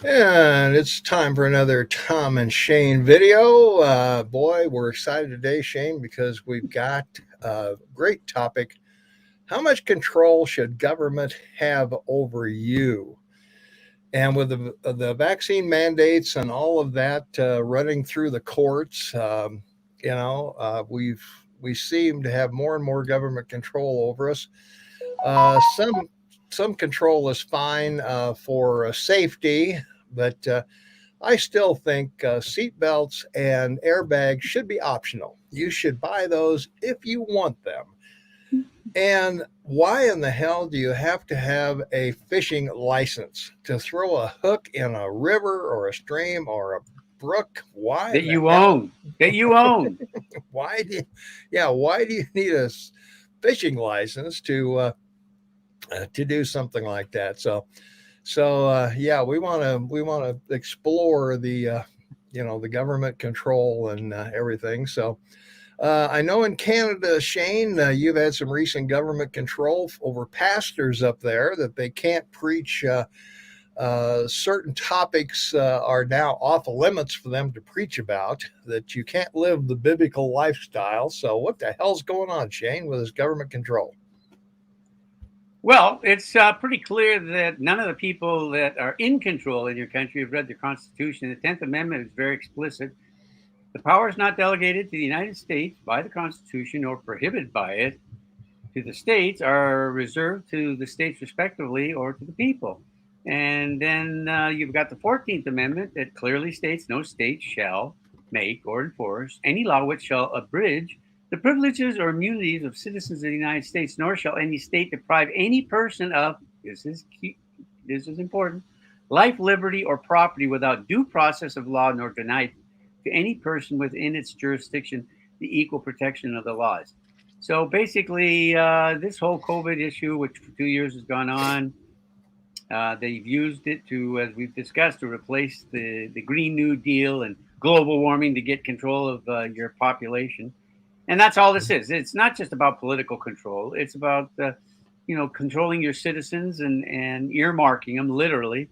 And it's time for another Tom and Shane video. Boy, we're excited today, Shane, because we've got a great topic. How much control should government have over you? And with the vaccine mandates and all of that running through the courts, we seem to have more and more government control over us. Some control is fine for safety, but I still think seat belts and airbags should be optional. You should buy those if you want them. And why in the hell do you have to have a fishing license to throw a hook in a river or a stream or a brook? Why that in the you hell? own, that you own. Why do you, yeah? Why do you need a fishing license to do something like that? So we want to explore the government control and everything. So I know in Canada, Shane, you've had some recent government control over pastors up there that they can't preach. Certain topics are now off the limits for them to preach about. That you can't live the biblical lifestyle. So what the hell's going on, Shane, with this government control? Well, it's pretty clear that none of the people that are in control in your country have read the Constitution. The 10th Amendment is very explicit. The power is not delegated to the United States by the Constitution or prohibited by it to the states, are reserved to the states respectively or to the people. And then you've got the 14th Amendment that clearly states no state shall make or enforce any law which shall abridge the privileges or immunities of citizens of the United States, nor shall any state deprive any person of, this is key, this is important, life, liberty, or property without due process of law, nor deny to any person within its jurisdiction the equal protection of the laws. So basically, this whole COVID issue, which for 2 years has gone on, they've used it to, as we've discussed, to replace the Green New Deal and global warming to get control of your population. And that's all this is. It's not just about political control. It's about, controlling your citizens and earmarking them literally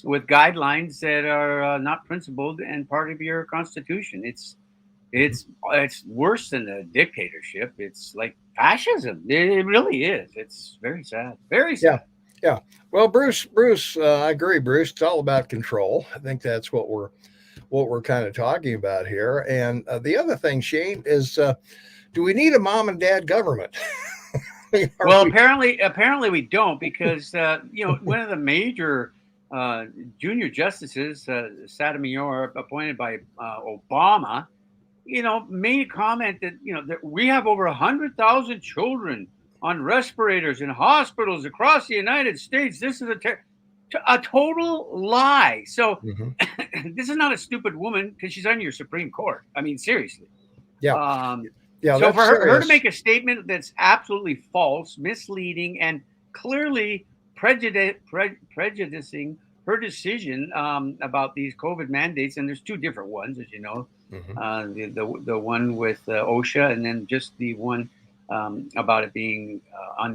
with guidelines that are not principled and part of your constitution. It's worse than a dictatorship. It's like fascism. It really is. It's very sad. Very Yeah, sad. yeah. Well, Bruce, I agree, Bruce. It's all about control. I think that's what we're kind of talking about here. And the other thing, Shane, is do we need a mom and dad government? Are Well, we? apparently we don't, because one of the major uh, junior justices, Sotomayor, appointed by Obama, made a comment that that we have over 100,000 children on respirators in hospitals across the United States. This is a total lie. So Mhm. this is not a stupid woman because she's on your Supreme Court. I mean, seriously. Yeah, Um, yeah. so That's for her to serious. make a statement that's absolutely false, misleading, and clearly prejudicing her decision about these COVID mandates, and there's two different ones, as you know, Hmm. the one with OSHA, and then just the one about it being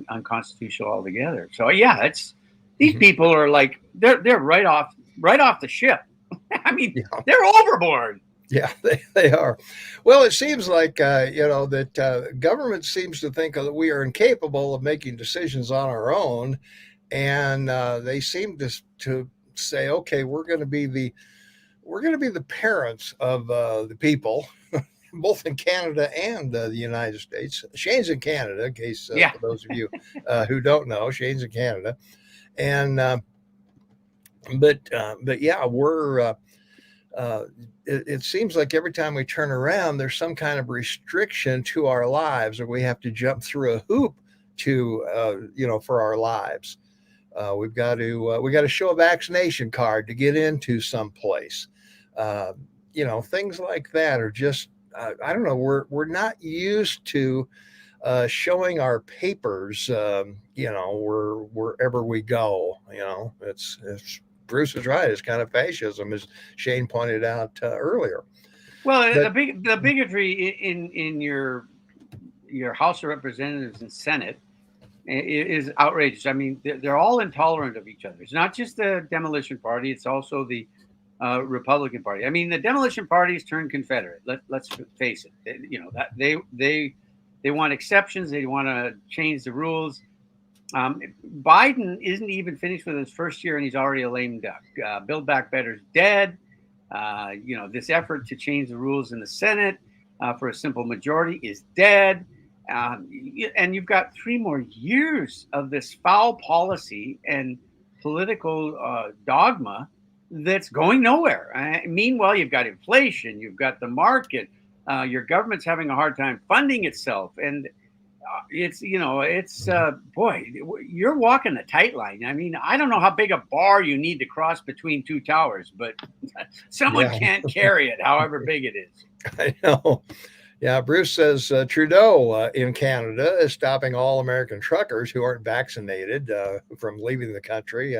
unconstitutional altogether. So yeah, it's these Hmm. people are like they're right off the ship. I mean, Yeah, they're overboard. yeah. They are. Well, it seems like that government seems to think that we are incapable of making decisions on our own, and they seem to say, okay, we're going to be the parents of the people, both in Canada and the United States. Shane's in Canada, in case Yeah. for those of you who don't know, Shane's in Canada, and but yeah, we're. It seems like every time we turn around, there's some kind of restriction to our lives, or we have to jump through a hoop to, for our lives. We got to show a vaccination card to get into some place. Uh, things like that are just I don't know. We're not used to showing our papers. Wherever we go. It's Bruce is right. It's kind of fascism, as Shane pointed out earlier. Well, But the bigotry in your House of Representatives and Senate is outrageous. I mean, they're all intolerant of each other. It's not just the Demolition Party; it's also the Republican Party. I mean, the Demolition Party's turned Confederate. Let's face it. You know that they want exceptions. They want to change the rules. Biden isn't even finished with his first year, and he's already a lame duck. Build Back Better's dead. You know, this effort to change the rules in the Senate for a simple majority is dead. And you've got 3 more years of this foul policy and political dogma that's going nowhere. Meanwhile, you've got inflation, you've got the market, your government's having a hard time funding itself, and boy, you're walking a tight line. I mean, I don't know how big a bar you need to cross between 2 towers, but someone can't carry it, however big it is. I know. Yeah, Bruce says Trudeau in Canada is stopping all American truckers who aren't vaccinated from leaving the country.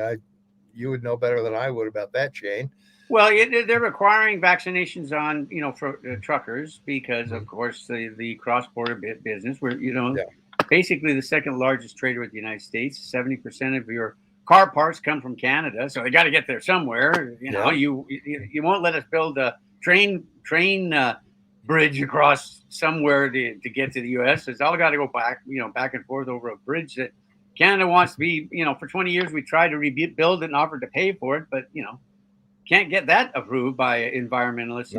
You would know better than I would about that, Shane. Well, they're requiring vaccinations on, for truckers because, of course, the cross-border business, we're, basically the second largest trader with the United States. 70% of your car parts come from Canada, so they got to get there somewhere. You won't let us build a train bridge across somewhere to get to the U.S. It's all got to go back, back and forth over a bridge that Canada wants to be. For 20 years we tried to rebuild it and offered to pay for it, but can't get that approved by environmentalists.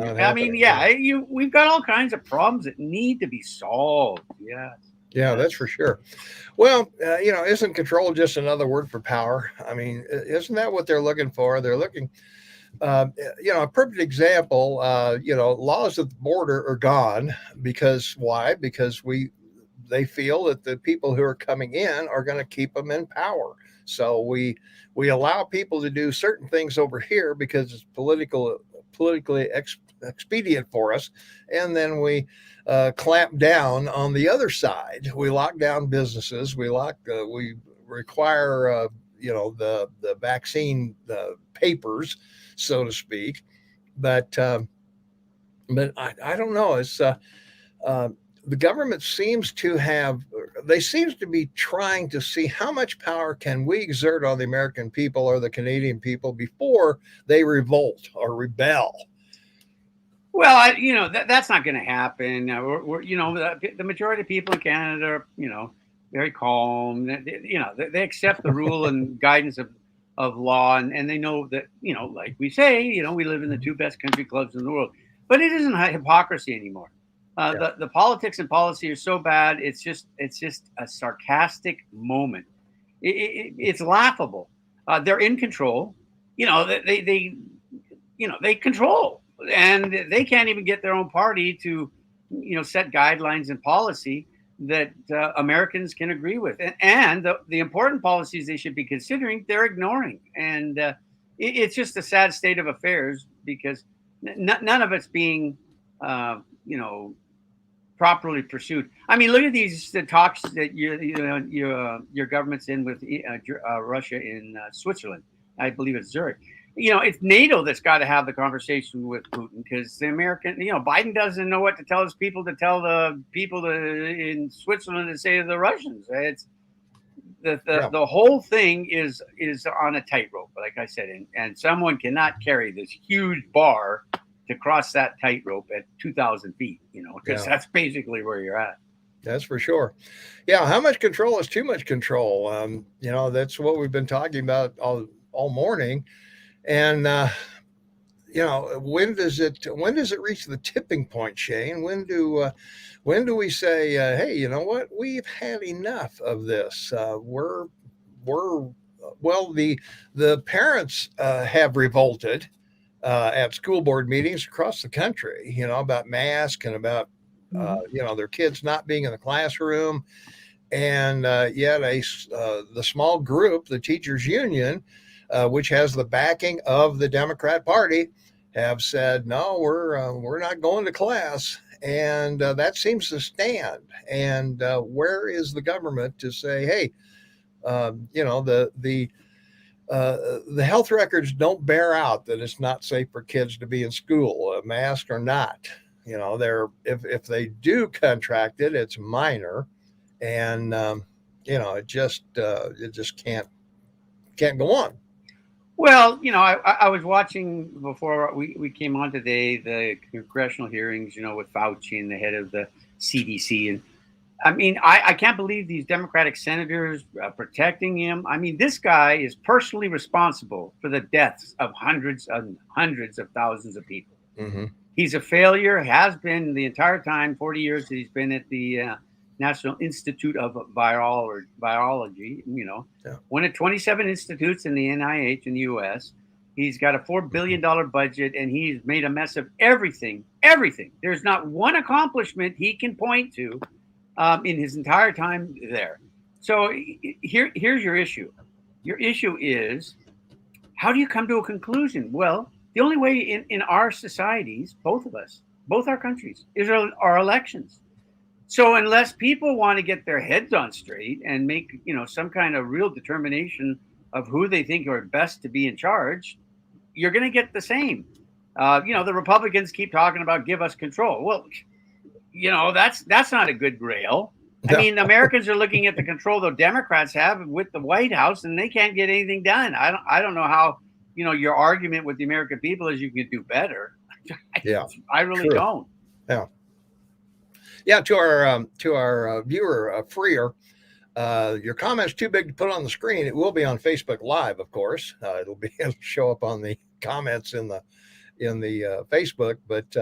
We've got all kinds of problems that need to be solved. Yeah, that's for sure. Well, isn't control just another word for power? I mean, isn't that what they're looking for? They're looking. A perfect example, laws at the border are gone because why? Because they feel that the people who are coming in are going to keep them in power. So we allow people to do certain things over here because it's politically expedient for us, and then we clamp down on the other side. We lock down businesses. We require the vaccine papers, so to speak. But I don't know. It's the government seems to be trying to see how much power can we exert on the American people or the Canadian people before they revolt or rebel. Well, that's not going to happen. The majority of people in Canada are, very calm. They accept the rule and guidance of law, and they know that, like we say, we live in the 2 best country clubs in the world. But it isn't hypocrisy anymore. The politics and policy are so bad. It's just a sarcastic moment. It's laughable. They're in control. They control, and they can't even get their own party to, set guidelines and policy that Americans can agree with. And the important policies they should be considering, they're ignoring. And it's just a sad state of affairs because none of it's being, properly pursued. I mean, look at the talks that your government's in with Russia in Switzerland. I believe it's Zurich. It's NATO that's got to have the conversation with Putin because the American, Biden doesn't know what to tell his people to tell the people in Switzerland to say to the Russians. It's the whole thing is on a tightrope, like I said, and someone cannot carry this huge bar to cross that tightrope at 2,000 feet, because that's basically where you're at. That's for sure. Yeah. How much control is too much control? That's what we've been talking about all morning. And, when does it reach the tipping point, Shane? When do we say, hey, you know what? We've had enough of this. The parents have revolted at school board meetings across the country, about masks and about, their kids not being in the classroom. And yet the small group, the teachers union, which has the backing of the Democrat Party, have said, no, we're not going to class. And that seems to stand. And where is the government to say, hey, the health records don't bear out that it's not safe for kids to be in school, mask or not. If they do contract it, it's minor. And it just can't go on. Well, I was watching before we came on today the congressional hearings, with Fauci and the head of the CDC. And I mean, I can't believe these Democratic senators protecting him. I mean, this guy is personally responsible for the deaths of hundreds and hundreds of thousands of people. Mm-hmm. He's a failure, has been the entire time, 40 years that he's been at the National Institute of Virology, one of 27 institutes in the NIH in the U.S. He's got a $4 billion budget, and he's made a mess of everything. There's not one accomplishment he can point to in his entire time there. So here's your issue. Your issue is, how do you come to a conclusion? Well, the only way in our societies, both of us, both our countries, is our elections. So unless people want to get their heads on straight and make, some kind of real determination of who they think are best to be in charge, you're going to get the same. The Republicans keep talking about give us control. Well, that's not a good grail. I mean, Americans are looking at the control the Democrats have with the White House, and they can't get anything done. I don't know how, your argument with the American people is you can do better. Yeah, I really don't. Yeah. Yeah, to our viewer, Freer, your comment's too big to put on the screen. It will be on Facebook Live, of course. It'll show up on the comments in the Facebook. But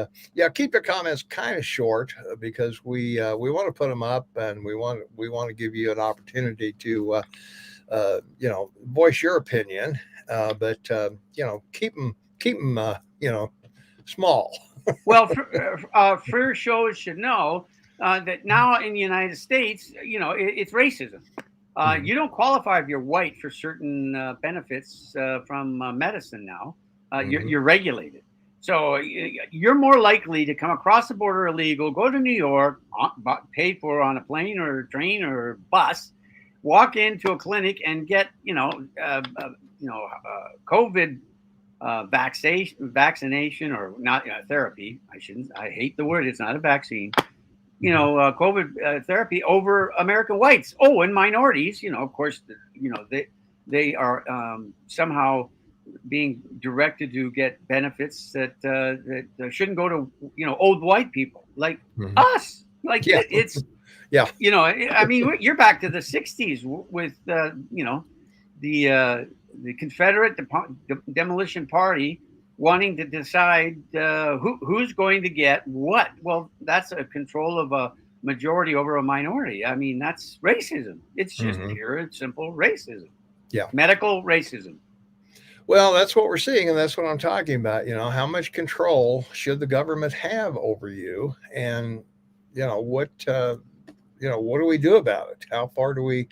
keep your comments kind of short because we want to put them up, and we want to give you an opportunity to voice your opinion. But keep them small. Well, Freer shows should know that now in the United States, it's racism. You don't qualify if you're white for certain benefits from medicine now. You're regulated. So you're more likely to come across the border illegal, go to New York, pay for on a plane or train or bus, walk into a clinic and get, COVID vaccination or not therapy. I hate the word. It's not a vaccine. COVID therapy over American whites. Oh, and minorities. Of course, they are somehow being directed to get benefits that shouldn't go to old white people like us. Like it's I mean, you're back to the '60s with the Confederate Demolition Party wanting to decide who's going to get what. Well, that's a control of a majority over a minority. I mean, that's racism. It's just pure and simple racism. Yeah. Medical racism. Well, that's what we're seeing, and that's what I'm talking about. How much control should the government have over you, and what do we do about it? How far do we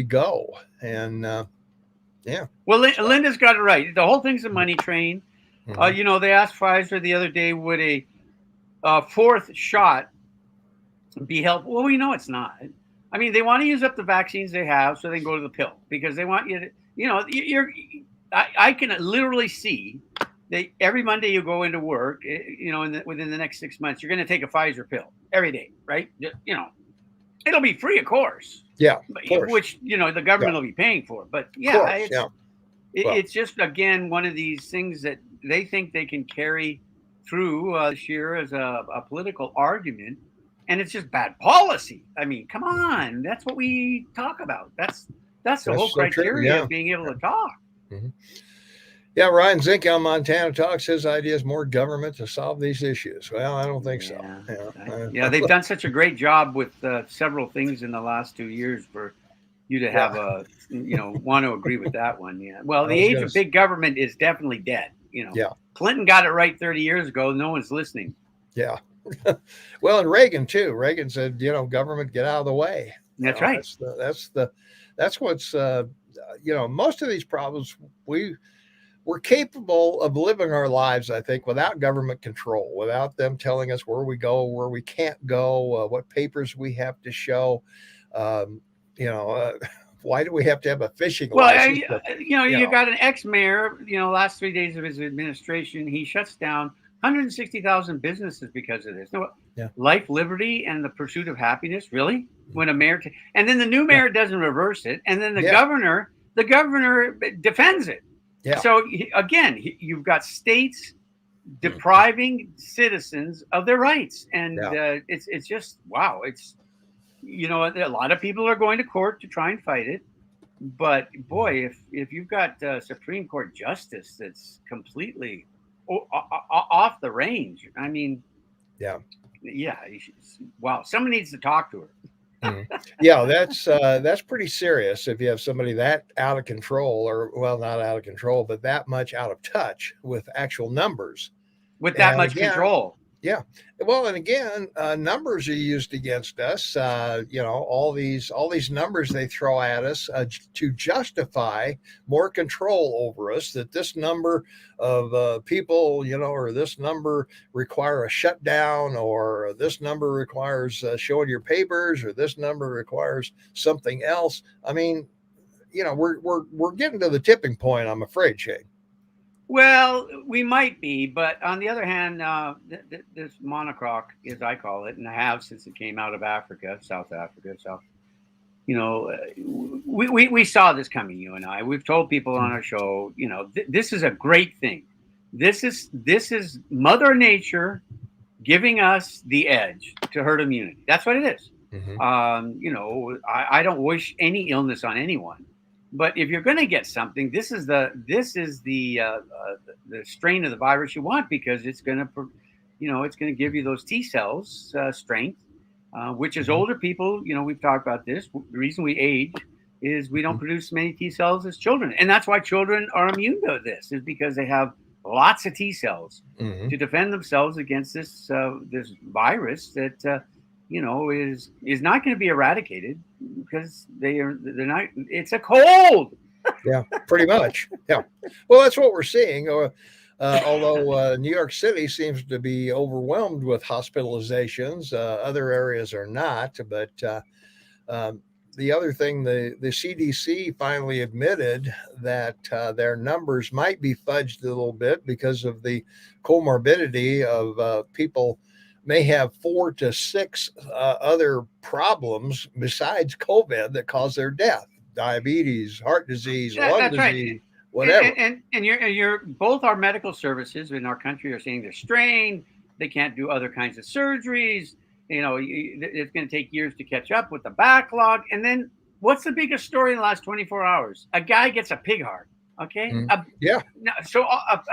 go? And yeah. Well, Linda's got it right. The whole thing's a money train. They asked Pfizer the other day, would a fourth shot be helpful? Well, we know it's not. I mean, they want to use up the vaccines they have so they can go to the pill because they want you to, I can literally see that every Monday you go into work, within the next 6 months, you're going to take a Pfizer pill every day, right? It'll be free, of course. Yeah, which the government will be paying for. But it's just again one of these things that they think they can carry through this year as a political argument, and it's just bad policy. I mean, come on, that's what we talk about. That's the whole criteria of being able to talk. Mm-hmm. Yeah, Ryan Zink on Montana Talk says idea is more government to solve these issues. Well, I don't think so. They've done such a great job with several things in the last 2 years for you to have want to agree with that one. Yeah. Well, the age of big government is definitely dead. Clinton got it right 30 years ago. No one's listening. Yeah. Well, and Reagan too. Reagan said, government, get out of the way. That's right. That's what's most of these problems we're capable of living our lives, I think, without government control, without them telling us where we go, where we can't go, what papers we have to show. Why do we have to have a fishing license? You got an ex-mayor, last 3 days of his administration, he shuts down 160,000 businesses because of this. Now, Yeah. Life, liberty, and the pursuit of happiness. Really? When a mayor, and then the new mayor doesn't reverse it, and then the governor defends it. Yeah. So again, you've got states depriving citizens of their rights, and it's just wow. It's a lot of people are going to court to try and fight it, but boy, if you've got Supreme Court justice that's completely off the range, I mean, yeah, wow, someone needs to talk to her. Yeah, that's pretty serious if you have somebody that out of control, or well, not out of control, but that much out of touch with actual numbers. With that much control. Yeah. Well, and again, numbers are used against us. All these numbers they throw at us to justify more control over us. That this number of people, or this number require a shutdown, or this number requires showing your papers, or this number requires something else. I mean, we're getting to the tipping point, I'm afraid, Shane. Well, we might be, but on the other hand, this monocroc, as I call it, and I have since it came out of Africa, South Africa. So, we saw this coming. You and I. We've told people on our show, this is a great thing. This is Mother Nature giving us the edge to herd immunity. That's what it is. Mm-hmm. I don't wish any illness on anyone. But if you're going to get something, this is the strain of the virus you want, because it's going to give you those T cells strength, which is older people. We've talked about this. The reason we age is we don't produce as many T cells as children, and that's why children are immune to this, is because they have lots of T cells to defend themselves against this virus that is not going to be eradicated, because they're not. It's a cold. Yeah, pretty much. Yeah. Well, that's what we're seeing. Although New York City seems to be overwhelmed with hospitalizations, other areas are not. But the other thing, the CDC finally admitted that their numbers might be fudged a little bit because of the comorbidity of people may have 4 to 6 other problems besides COVID that cause their death: diabetes, heart disease, lung disease, right. Whatever. And you're both our medical services in our country are saying they're strained. They can't do other kinds of surgeries. It's going to take years to catch up with the backlog. And then what's the biggest story in the last 24 hours? A guy gets a pig heart. Okay. Yeah. So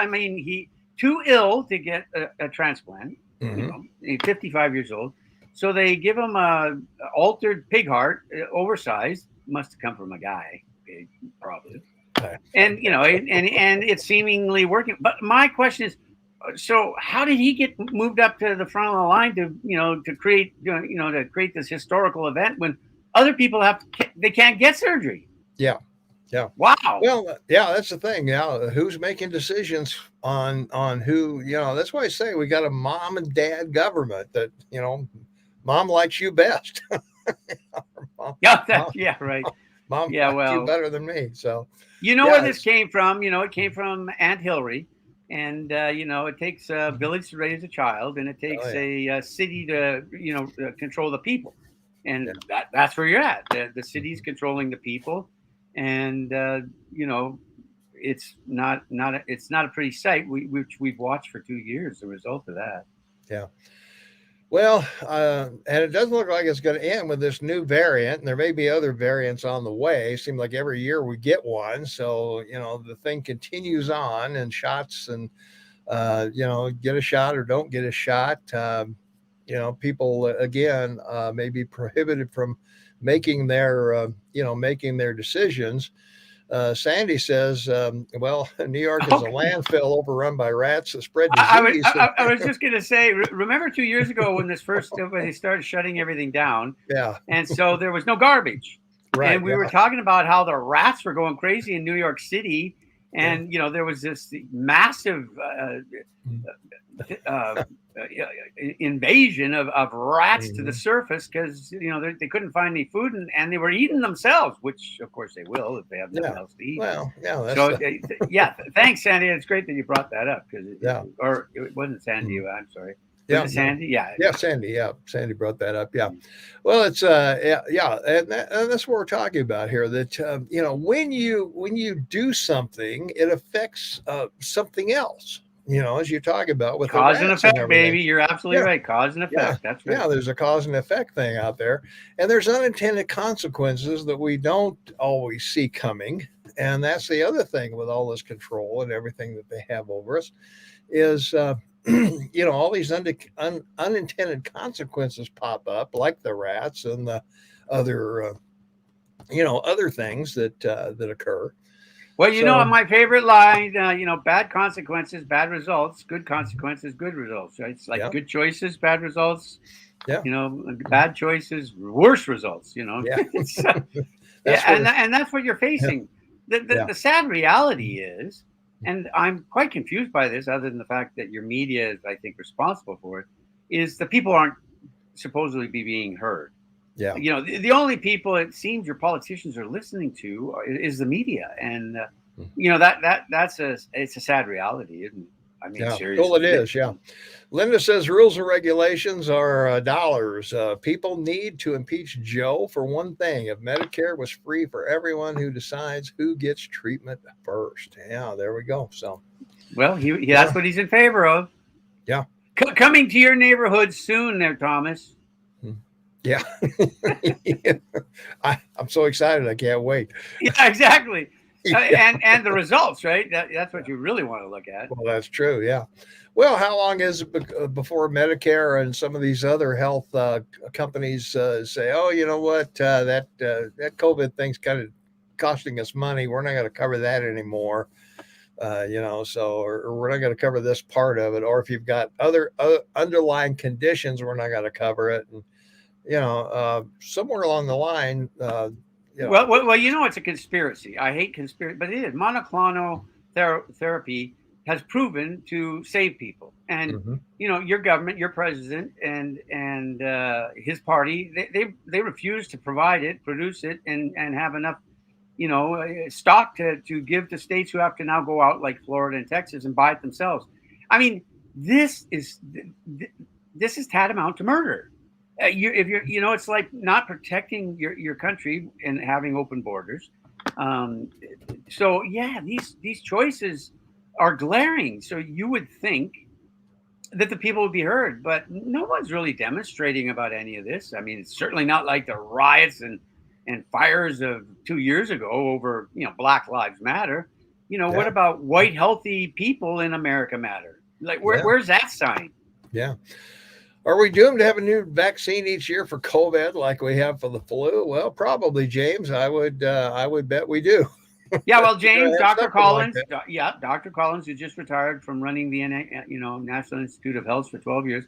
he too ill to get a transplant. He's 55 years old. So they give him a altered pig heart, oversized, must have come from a guy, probably. And and it's seemingly working. But my question is, so how did he get moved up to the front of the line to create this historical event when other people they can't get surgery? Yeah. Yeah. Wow. Well, yeah, that's the thing. Yeah, who's making decisions on who? That's why I say we got a mom and dad government that mom likes you best. Mom, right. Mom likes you better than me. So where this came from? It came from Aunt Hillary, and it takes a village to raise a child, and it takes a city to control the people, and that's where you're at. The city's controlling the people. And it's not a pretty sight, which we've watched for 2 years. The result of that. Yeah. Well, and it doesn't look like it's going to end with this new variant, and there may be other variants on the way. It seems like every year we get one, so the thing continues on, and shots, and get a shot or don't get a shot. People again may be prohibited from making their decisions. Sandy says, New York is a landfill overrun by rats that spread disease. I was just going to say, remember 2 years ago when they started shutting everything down? Yeah. And so there was no garbage. Right. And we were talking about how the rats were going crazy in New York City. And, there was this massive invasion of rats to the surface because they couldn't find any food, and they were eating themselves, which of course they will if they have nothing else to eat. Well, thanks, Sandy. It's great that you brought that up, because or it wasn't Sandy. I'm sorry. Was Yeah, it Sandy? Yeah. yeah, Sandy. Yeah, Sandy brought that up. Yeah. Well, it's yeah, and that's what we're talking about here. That when you do something, it affects something else. As you talk about with the Cause and rats and effect, everything. baby. You're absolutely Yeah, right. Cause and yeah, effect. That's right. yeah. There's a cause and effect thing out there, and there's unintended consequences that we don't always see coming. And that's the other thing with all this control and everything that they have over us is all these unintended consequences pop up, like the rats and the other other things that occur. Well, So my favorite line, bad consequences, bad results, good consequences, good results, right? It's like yeah, good choices, bad results, yeah, bad choices, worse results, yeah. It's, yeah, That's what and that's what you're yeah, facing. yeah, The sad reality is, and I'm quite confused by this, other than the fact that your media is, I think, responsible for it, is the people aren't supposedly be being heard. yeah. The only people it seems your politicians are listening to is the media, and it's a sad reality, isn't it? I mean, Yeah, well, it seriously. is. Yeah. Linda says rules and regulations are dollars. People need to impeach Joe for one thing. If Medicare was free for everyone, who decides who gets treatment first? Yeah, there we go. So, Well, yeah, that's what he's in favor of. yeah, Coming to your neighborhood soon, there, Thomas. yeah. I'm so excited. I can't wait. Yeah, exactly. Yeah. And the results, right? That's what you really want to look at. Well, that's true. Yeah. Well, how long is it before Medicare and some of these other health companies say, "Oh, you know what? That COVID thing's kind of costing us money. We're not going to cover that anymore." So or we're not going to cover this part of it. Or if you've got other underlying conditions, we're not going to cover it. And somewhere along the line, It's a conspiracy. I hate conspiracy, but it is. Monoclonal therapy has proven to save people, and mhm. your government, your president, and his party, they refuse to provide it, produce it, and have enough, stock to give to states who have to now go out like Florida and Texas and buy it themselves. I mean, this is this is tantamount to murder. If you're, it's like not protecting your country and having open borders. Um, so yeah, these choices are glaring. So you would think that the people would be heard, but no one's really demonstrating about any of this. I mean, it's certainly not like the riots and fires of 2 years ago over Black Lives Matter. What Yeah, about white healthy people in America matter? Like yeah, where's that sign? yeah. Are we doomed to have a new vaccine each year for COVID like we have for the flu? Well, probably, James. I would bet we do. Yeah, well, We're James, gonna have Dr. something like Collins, that. Dr. Collins, who just retired from running the National Institute of Health for 12 years,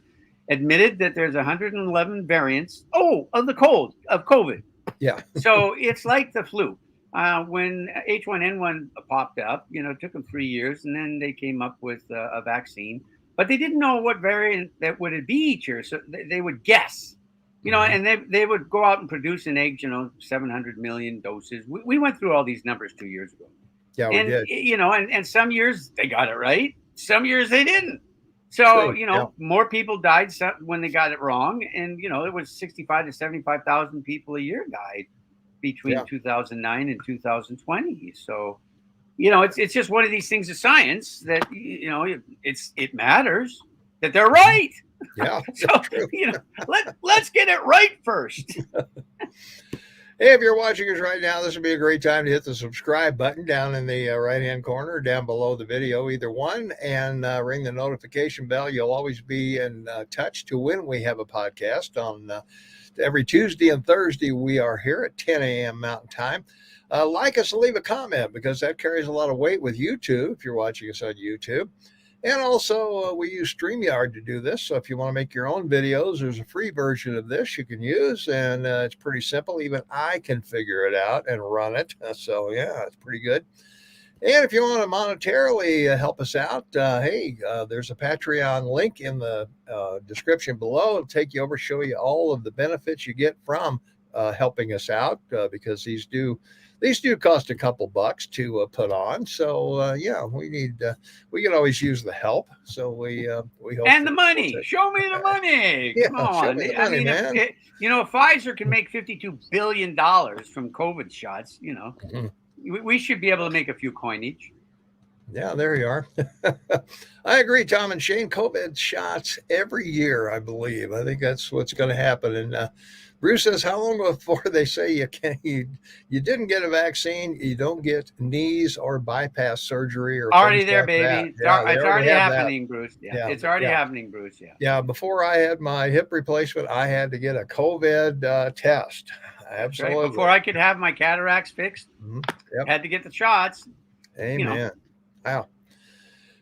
admitted that there's 111 variants. Of COVID. Yeah, So it's like the flu. When H1N1 popped up, it took them 3 years, and then they came up with a vaccine, but they didn't know what variant that would it be each year, so they would guess. mhm. And they would go out and produce an egg, 700 million doses. We went through all these numbers 2 years ago. Yeah, we And, did. and some years they got it right. Some years they didn't. So, True. Yeah, more people died when they got it wrong. And, it was 65 to 75,000 people a year died between yeah, 2009 and 2020. So, it's just one of these things of science that, it matters that they're right. yeah. So, True. let's get it right first. Hey, if you're watching us right now, this would be a great time to hit the subscribe button down in the right-hand corner, down below the video, either one, and ring the notification bell. You'll always be in touch to when we have a podcast on every Tuesday and Thursday. We are here at 10 a.m. Mountain Time. Like us and leave a comment because that carries a lot of weight with YouTube if you're watching us on YouTube. And also, we use StreamYard to do this. So if you want to make your own videos, there's a free version of this you can use. And it's pretty simple. Even I can figure it out and run it. So, yeah, it's pretty good. And if you want to monetarily help us out, there's a Patreon link in the description below. It'll take you over, show you all of the benefits you get from helping us out because these do cost a couple bucks to put on. So yeah, we can always use the help. So we hope and the money. Show me the money. Yeah, Come show on. me the I money, mean, man. if Pfizer can make $52 billion from COVID shots, Mhm. we should be able to make a few coinage. Yeah, there you are. I agree, Tom and Shane. COVID shots every year, I believe. I think that's what's going to happen. And Bruce says, how long before they say you didn't get a vaccine, you don't get knees or bypass surgery or Already things there, like that? baby. Yeah, they It's already already have that. happening, Bruce. Yeah, Yeah, it's already yeah, happening, Bruce. Yeah. yeah. Before I had my hip replacement, I had to get a COVID test. That's right. Absolutely. Before I could have my cataracts fixed, Yep. had to get the shots. Amen. Wow.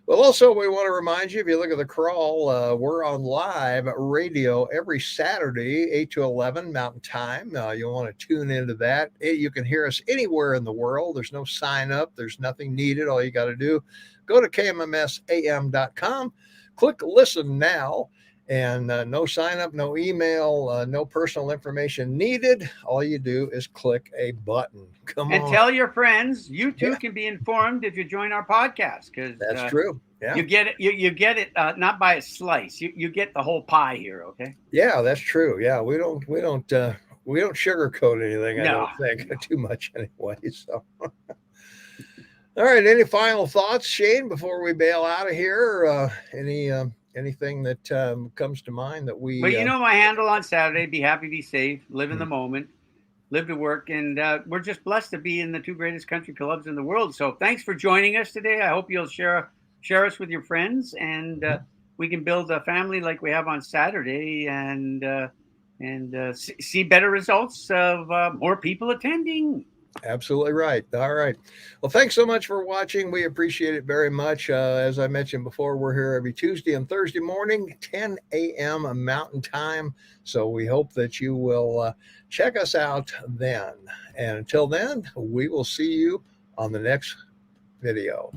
Well, also, we want to remind you, if you look at the crawl, we're on live radio every Saturday, 8 to 11 Mountain Time. You'll want to tune into that. You can hear us anywhere in the world. There's no sign up. There's nothing needed. All you got to do, go to kmmsam.com, click listen now, and no sign up, no email, no personal information needed. All you do is click a button. Come on. And tell your friends. You too can be informed if you join our podcast, because that's true. Yeah. You get it. You get it not by a slice. You get the whole pie here. Okay. Yeah, that's true. Yeah, we don't sugarcoat anything. I No. don't think too much anyway. So, all right. Any final thoughts, Shane, before we bail out of here? Anything that comes to mind that we? Well, my handle on Saturday: be happy, be safe, live in the moment, live to work, and we're just blessed to be in the two greatest country clubs in the world. So, thanks for joining us today. I hope you'll share us with your friends, and we can build a family like we have on Saturday, and see better results of more people attending. Absolutely right. All right. Well, thanks so much for watching. We appreciate it very much. As I mentioned before, we're here every Tuesday and Thursday morning, 10 a.m. Mountain Time. So we hope that you will check us out then. And until then, we will see you on the next video.